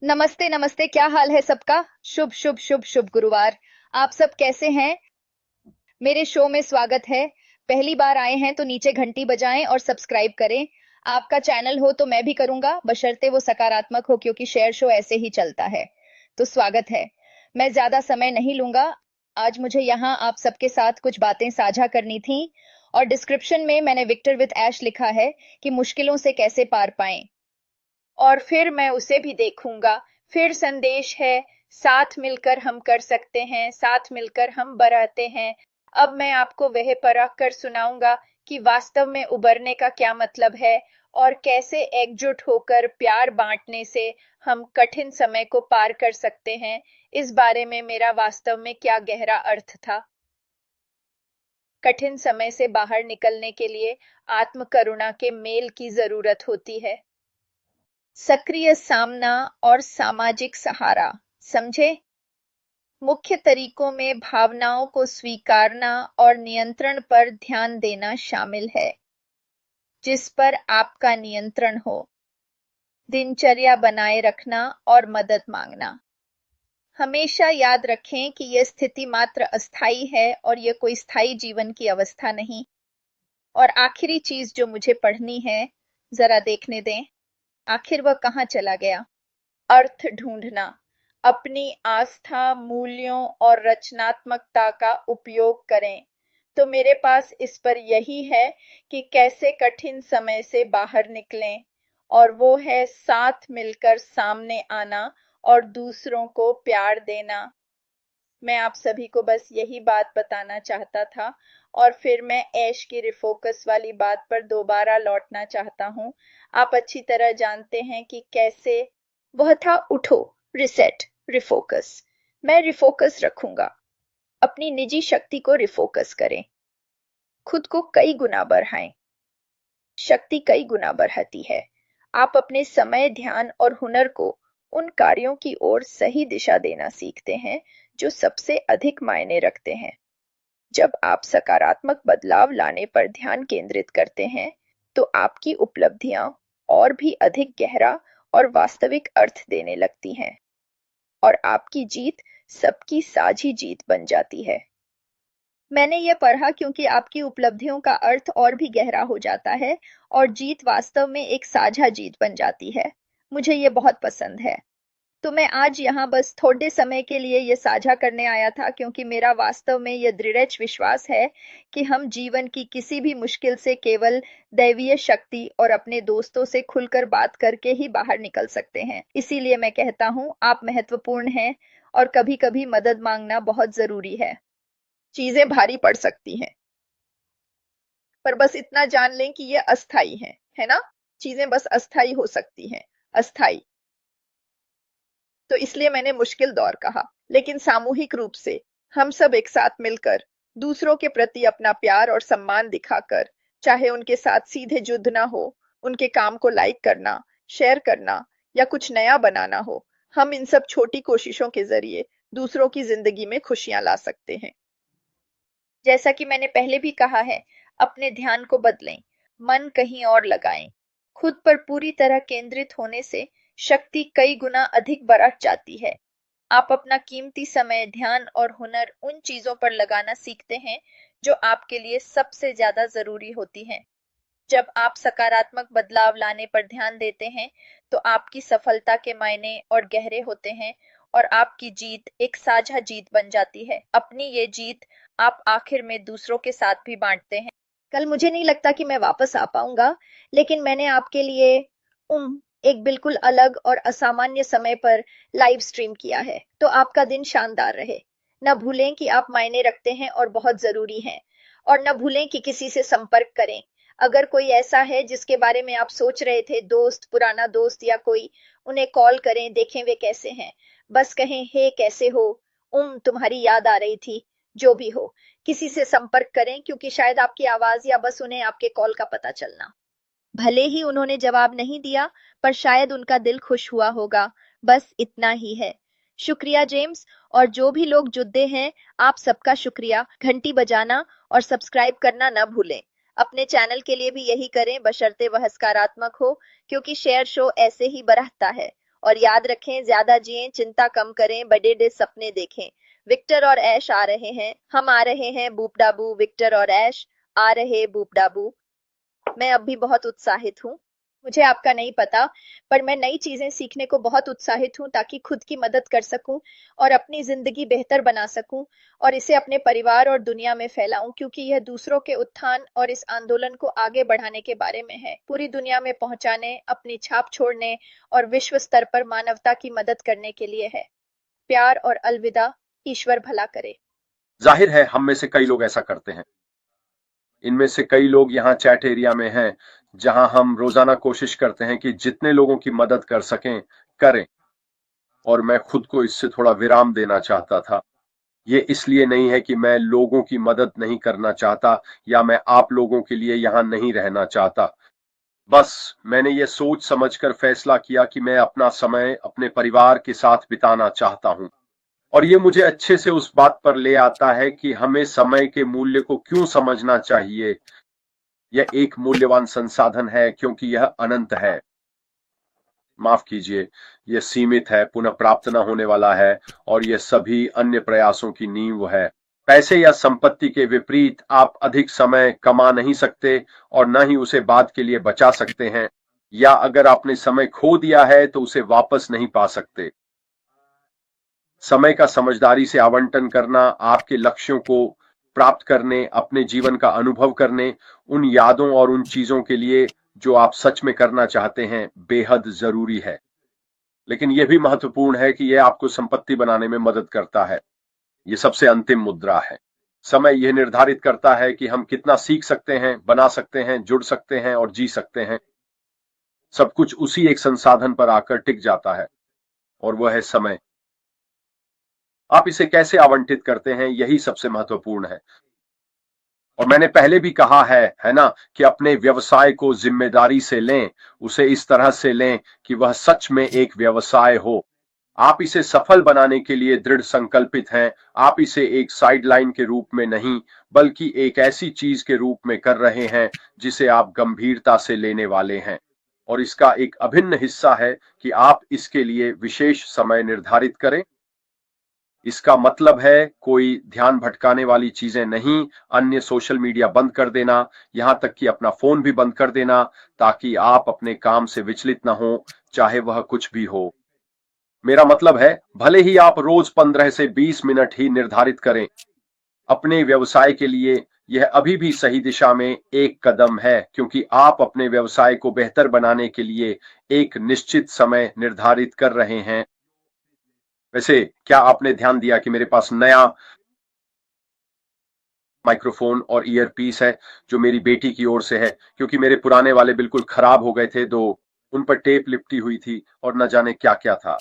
नमस्ते नमस्ते, क्या हाल है सबका। शुभ शुभ शुभ शुभ गुरुवार। आप सब कैसे हैं? मेरे शो में स्वागत है। पहली बार आए हैं तो नीचे घंटी बजाएं और सब्सक्राइब करें। आपका चैनल हो तो मैं भी करूंगा, बशर्ते वो सकारात्मक हो, क्योंकि शेयर शो ऐसे ही चलता है। तो स्वागत है। मैं ज्यादा समय नहीं लूंगा। आज मुझे यहाँ आप सबके साथ कुछ बातें साझा करनी थी, और डिस्क्रिप्शन में मैंने विक्टर विद ऐश लिखा है कि मुश्किलों से कैसे पार पाएं। और फिर मैं उसे भी देखूंगा। फिर संदेश है, साथ मिलकर हम कर सकते हैं, साथ मिलकर हम बढ़ाते हैं। अब मैं आपको वह परख कर सुनाऊंगा कि वास्तव में उबरने का क्या मतलब है, और कैसे एकजुट होकर प्यार बांटने से हम कठिन समय को पार कर सकते हैं। इस बारे में मेरा वास्तव में क्या गहरा अर्थ था। कठिन समय से बाहर निकलने के लिए आत्म करुणा के मेल की जरूरत होती है। सक्रिय सामना और सामाजिक सहारा, समझे। मुख्य तरीकों में भावनाओं को स्वीकारना और नियंत्रण पर ध्यान देना शामिल है, जिस पर आपका नियंत्रण हो। दिनचर्या बनाए रखना और मदद मांगना। हमेशा याद रखें कि यह स्थिति मात्र अस्थायी है और यह कोई स्थायी जीवन की अवस्था नहीं। और आखिरी चीज जो मुझे पढ़नी है, जरा देखने दें। आखिर वह कहाँ चला गया। अर्थ ढूंढना। अपनी आस्था, मूल्यों और रचनात्मकता का उपयोग करें। तो मेरे पास इस पर यही है कि कैसे कठिन समय से बाहर निकलें, और वो है साथ मिलकर सामने आना और दूसरों को प्यार देना। मैं आप सभी को बस यही बात बताना चाहता था। और फिर मैं ऐश की रिफोकस वाली बात पर दोबारा लौटना चाहता हूँ। आप अच्छी तरह जानते हैं कि कैसे वह था। उठो, रिसेट, रिफोकस। मैं रिफोकस रखूंगा। अपनी निजी शक्ति को रिफोकस करें। खुद को कई गुना बढ़ाएं। शक्ति कई गुना बढ़ती है। आप अपने समय, ध्यान और हुनर को उन कार्यों की ओर सही दिशा देना सीखते हैं जो सबसे अधिक मायने रखते हैं। जब आप सकारात्मक बदलाव लाने पर ध्यान केंद्रित करते हैं, तो आपकी उपलब्धियां और भी अधिक गहरा और वास्तविक अर्थ देने लगती हैं, और आपकी जीत सबकी साझी जीत बन जाती है। मैंने ये पढ़ा क्योंकि आपकी उपलब्धियों का अर्थ और भी गहरा हो जाता है, और जीत वास्तव में एक साझा जीत बन जाती है। मुझे ये बहुत पसंद है। तो मैं आज यहाँ बस थोड़े समय के लिए ये साझा करने आया था, क्योंकि मेरा वास्तव में ये दृढ़ विश्वास है कि हम जीवन की किसी भी मुश्किल से केवल दैवीय शक्ति और अपने दोस्तों से खुलकर बात करके ही बाहर निकल सकते हैं। इसीलिए मैं कहता हूँ, आप महत्वपूर्ण हैं, और कभी-कभी मदद मांगना बहुत जरूरी है। चीजें भारी पड़ सकती हैं, पर बस इतना जान लें कि ये अस्थाई है ना। चीजें बस अस्थाई हो सकती हैं। अस्थाई। तो इसलिए मैंने मुश्किल दौर कहा, लेकिन सामूहिक रूप से हम सब एक साथ मिलकर दूसरों के प्रति अपना प्यार और सम्मान दिखाकर, चाहे उनके साथ सीधे युद्ध ना हो, उनके काम को लाइक करना, शेयर करना, या कुछ नया बनाना हो, हम इन सब छोटी कोशिशों के जरिए दूसरों की जिंदगी में खुशियां ला सकते हैं। जैसा कि मैंने पहले भी कहा है, अपने ध्यान को बदलें। मन कहीं और लगाएं। खुद पर पूरी तरह केंद्रित होने से शक्ति कई गुना अधिक बढ़ जाती है। आप अपना कीमती समय, ध्यान और हुनर उन चीजों पर लगाना सीखते हैं जो आपके लिए सबसे ज्यादा जरूरी होती हैं। जब आप सकारात्मक बदलाव लाने पर ध्यान देते हैं, तो आपकी सफलता के मायने और गहरे होते हैं, और आपकी जीत एक साझा जीत बन जाती है। अपनी ये जीत आप आखिर में दूसरों के साथ भी बांटते हैं। कल मुझे नहीं लगता कि मैं वापस आ पाऊंगा, लेकिन मैंने आपके लिए एक बिल्कुल अलग और असामान्य समय पर लाइव स्ट्रीम किया है। तो आपका दिन शानदार रहे। न भूलें कि आप मायने रखते हैं और बहुत जरूरी हैं। और न भूलें कि किसी से संपर्क करें। अगर कोई ऐसा है जिसके बारे में आप सोच रहे थे, दोस्त, पुराना दोस्त या कोई, उन्हें कॉल करें, देखें वे कैसे हैं। बस कहें, हे कैसे हो, तुम्हारी याद आ रही थी। जो भी हो, किसी से संपर्क करें, क्योंकि शायद आपकी आवाज या बस उन्हें आपके कॉल का पता चलना। भले ही उन्होंने जवाब नहीं दिया, पर शायद उनका दिल खुश हुआ होगा। बस इतना ही है। शुक्रिया जेम्स। और जो भी लोग जुड़े हैं, आप सबका शुक्रिया। घंटी बजाना और सब्सक्राइब करना न भूलें। अपने चैनल के लिए भी यही करें, बशर्ते वह सकारात्मक हो, क्योंकि शेयर शो ऐसे ही बढ़ता है। और याद रखें, ज्यादा जिएं, चिंता कम करें, बड़े सपने देखें। विक्टर और ऐश आ रहे हैं, हम आ रहे हैं बूप डाबू, विक्टर और ऐश आ रहे बूप डाबू। मैं अब भी बहुत उत्साहित हूँ। मुझे आपका नहीं पता, पर मैं नई चीजें सीखने को बहुत उत्साहित हूँ ताकि खुद की मदद कर सकूं और अपनी जिंदगी बेहतर बना सकूं और इसे अपने परिवार और दुनिया में फैलाऊं, क्योंकि यह दूसरों के उत्थान और इस आंदोलन को आगे बढ़ाने के बारे में है, पूरी दुनिया में पहुंचाने, अपनी छाप छोड़ने और विश्व स्तर पर मानवता की मदद करने के लिए है। प्यार और अलविदा। ईश्वर भला करे। जाहिर है हम में से कई लोग ऐसा करते हैं। इनमें से कई लोग यहाँ चैट एरिया में हैं, जहां हम रोजाना कोशिश करते हैं कि जितने लोगों की मदद कर सकें करें। और मैं खुद को इससे थोड़ा विराम देना चाहता था। ये इसलिए नहीं है कि मैं लोगों की मदद नहीं करना चाहता या मैं आप लोगों के लिए यहाँ नहीं रहना चाहता। बस मैंने ये सोच समझकर फैसला किया कि मैं अपना समय अपने परिवार के साथ बिताना चाहता हूँ। और ये मुझे अच्छे से उस बात पर ले आता है कि हमें समय के मूल्य को क्यों समझना चाहिए। यह एक मूल्यवान संसाधन है क्योंकि यह अनंत है। माफ कीजिए, यह सीमित है, पुनः प्राप्त न होने वाला है और यह सभी अन्य प्रयासों की नींव है। पैसे या संपत्ति के विपरीत आप अधिक समय कमा नहीं सकते और न ही उसे बाद के लिए बचा सकते हैं, या अगर आपने समय खो दिया है तो उसे वापस नहीं पा सकते। समय का समझदारी से आवंटन करना आपके लक्ष्यों को प्राप्त करने, अपने जीवन का अनुभव करने, उन यादों और उन चीजों के लिए जो आप सच में करना चाहते हैं, बेहद जरूरी है। लेकिन यह भी महत्वपूर्ण है कि यह आपको संपत्ति बनाने में मदद करता है। यह सबसे अंतिम मुद्रा है। समय यह निर्धारित करता है कि हम कितना सीख सकते हैं, बना सकते हैं, जुड़ सकते हैं और जी सकते हैं। सब कुछ उसी एक संसाधन पर आकर टिक जाता है और वह है समय। आप इसे कैसे आवंटित करते हैं, यही सबसे महत्वपूर्ण है। और मैंने पहले भी कहा है ना, कि अपने व्यवसाय को जिम्मेदारी से लें, उसे इस तरह से लें कि वह सच में एक व्यवसाय हो। आप इसे सफल बनाने के लिए दृढ़ संकल्पित हैं। आप इसे एक साइडलाइन के रूप में नहीं, बल्कि एक ऐसी चीज के रूप में कर रहे हैं जिसे आप गंभीरता से लेने वाले हैं। और इसका एक अभिन्न हिस्सा है कि आप इसके लिए विशेष समय निर्धारित करें। इसका मतलब है कोई ध्यान भटकाने वाली चीजें नहीं, अन्य सोशल मीडिया बंद कर देना, यहां तक कि अपना फोन भी बंद कर देना, ताकि आप अपने काम से विचलित न हो, चाहे वह कुछ भी हो। मेरा मतलब है, भले ही आप रोज 15 से 20 मिनट ही निर्धारित करें, अपने व्यवसाय के लिए यह अभी भी सही दिशा में एक कदम है, क्योंकि आप अपने व्यवसाय को बेहतर बनाने के लिए एक निश्चित समय निर्धारित कर रहे हैं। वैसे क्या आपने ध्यान दिया कि मेरे पास नया माइक्रोफोन और ईयरपीस है, जो मेरी बेटी की ओर से है, क्योंकि मेरे पुराने वाले बिल्कुल खराब हो गए थे, तो उन पर टेप लिपटी हुई थी और न जाने क्या क्या था।